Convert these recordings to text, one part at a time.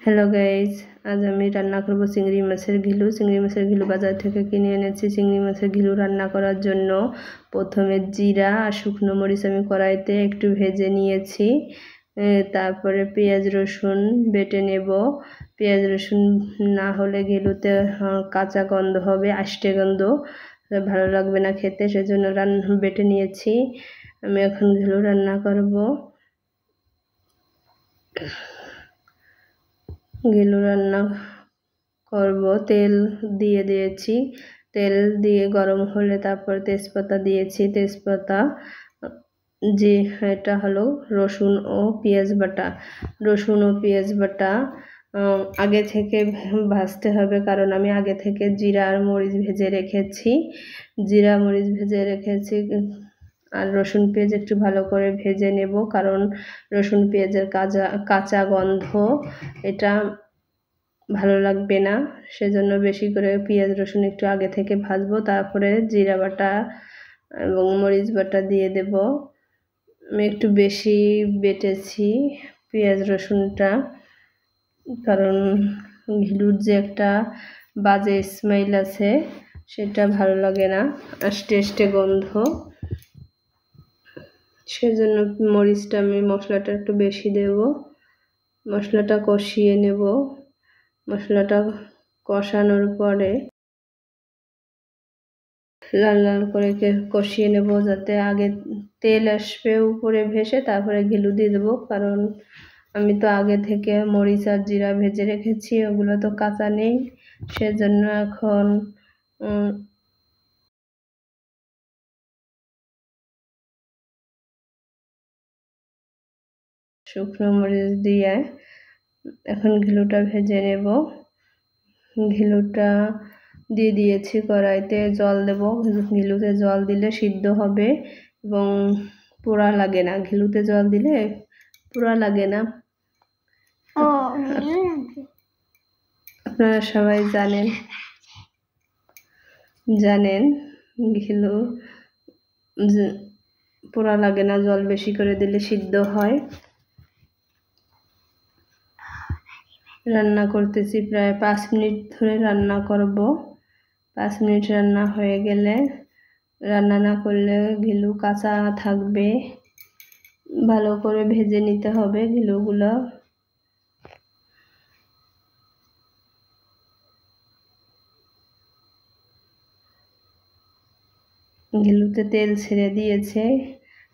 Hello guys, আজ আমি রান্না করব চিংড়ি মাছের ঘিলু। চিংড়ি মাছের ঘিলু বাজার থেকে কিনে এনেছি। চিংড়ি মাছের ঘিলু রান্না করার জন্য প্রথমে জিরা আর শুকনো মরিচ আমি কড়াইতে একটু ভেজে নিয়েছি। তারপরে পেঁয়াজ রসুন বেটে নেব। পেঁয়াজ রসুন না হলে ঘিলুতে কাঁচা গন্ধ হবে, আষ্টে গন্ধ, ভালো লাগবে না খেতে, সেজন্য বেটে নিয়েছি। আমি এখন ঘিলু রান্না করব। ঘিলু রান্না করব, তেল দিয়ে দিয়েছি। তেল দিয়ে গরম হলে তারপর তেজপাতা দিয়েছি। তেজপাতা যে এটা হলো রসুন ও পেঁয়াজ বাটা। রসুন ও পেঁয়াজ বাটা আগে থেকে ভাজতে হবে, কারণ আমি আগে থেকে জিরা আর মরিচ ভেজে রেখেছি। জিরা মরিচ ভেজে রেখেছি আর রসুন পেঁয়াজ একটু ভালো করে ভেজে নেব, কারণ রসুন পেঁয়াজের কাঁচা গন্ধ এটা ভালো লাগবে না, সেজন্য বেশি করে পেঁয়াজ রসুন একটু আগে থেকে ভাজবো। তারপরে জিরা বাটা এবং মরিচ বাটা দিয়ে দেব। আমি একটু বেশি বেটেছি পেঁয়াজ রসুনটা, কারণ ঘিলুর যে একটা বাজে স্মেল আছে সেটা ভালো লাগে না, আষ্টে গন্ধ, সেজন্য মরিচটা আমি মশলাটা একটু বেশি দেব। মশলাটা কষিয়ে নেব। মশলাটা কষানোর পরে লাল লাল করে কষিয়ে নেব, যাতে আগে তেল আসবে উপরে ভেসে, তারপরে ঘিলু দিয়ে দেবো। কারণ আমি তো আগে থেকে মরিচ আর জিরা ভেজে রেখেছি, ওগুলো তো কাঁচা নেই, সেজন্য এখন শুকনো মরিচ দিয়ে এখন ঘিলুটা ভেজে নেব। ঘিলুটা দিয়ে দিয়েছি কড়াইতে, জল দেব। ঘিলুতে জল দিলে সিদ্ধ হবে এবং পোড়া লাগে না। ঘিলুতে জল দিলে পোড়া লাগে না। আপনারা সবাই জানেন ঘিলু পোড়া লাগে না, জল বেশি করে দিলে সিদ্ধ হয়। রান্না করতেছি, প্রায় 5 মিনিট ধরে রান্না করব। 5 মিনিট রান্না হয়ে গেলে, রান্না না করলে ঘিলু কাঁচা থাকবে, ভালো করে ভেজে নিতে হবে ঘিলুগুলো। ঘিলুতে তেল ছেড়ে দিয়েছে।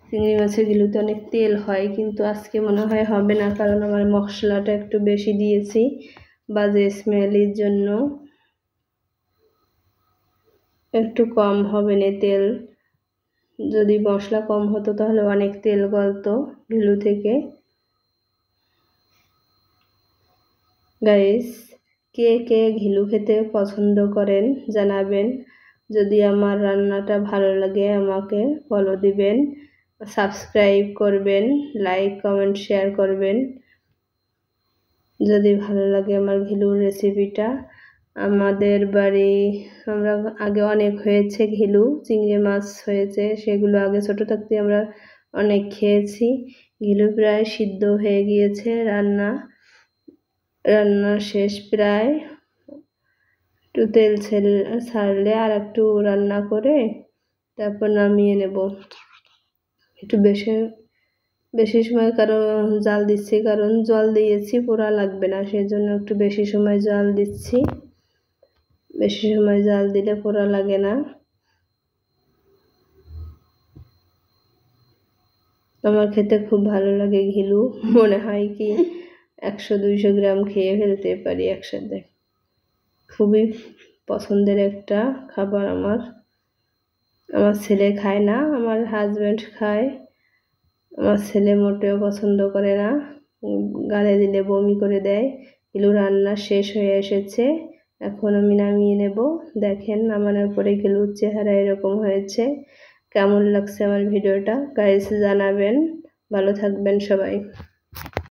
চিংড়ি মাছের ঘিলুতে অনেক তেল হয়, কিন্তু আজকে মনে হয় হবে না, কারণ আমার মশলাটা একটু বেশি দিয়েছি বাজে স্মেলের জন্য। একটু কম হবে না তেল, যদি মশলা কম হতো তাহলে অনেক তেল গলতো ঘিলু থেকে। গাইস, কে কে ঘিলু খেতে পছন্দ করেন জানাবেন। যদি আমার রান্নাটা ভালো লাগে আমাকে ফলো দিবেন, সাবস্ক্রাইব করবেন, লাইক কমেন্ট শেয়ার করবেন যদি ভালো লাগে আমার ঘিলুর রেসিপিটা। আমাদের বাড়ি আমরা আগে অনেক হয়েছে ঘিলু, চিংড়ি মাছ হয়েছে, সেগুলো আগে ছোট থাকতে আমরা অনেক খেয়েছি। ঘিলু প্রায় সিদ্ধ হয়ে গিয়েছে, রান্না শেষ প্রায়। একটু তেল ছাড়লে আর একটু রান্না করে তারপর নামিয়ে নেব। একটু বেশি সময় কারণ জাল দিচ্ছি, কারণ জল দিয়েছি, পোড়া লাগবে না, সেজন্য একটু বেশি সময় জাল দিচ্ছি। বেশি সময় জাল দিলে পোড়া লাগে না। আমার খেতে খুব ভালো লাগে ঘিলু, মনে হয় কি 100-200 গ্রাম খেয়ে ফেলতে পারি একসাথে। খুবই পছন্দের একটা খাবার আমার ছেলে খায় না, আমার হাজব্যান্ড খায়। আমার ছেলে মোটেও পছন্দ করে না, গালে দিলে বমি করে দেয়। ঘিলু রান্না শেষ হয়ে এসেছে, এখন আমি নামিয়ে নেব। দেখেন আমার উপরে ঘিলুর চেহারা এরকম হয়েছে। কেমন লাগছে আমার ভিডিওটা গাইস জানাবেন। ভালো থাকবেন সবাই।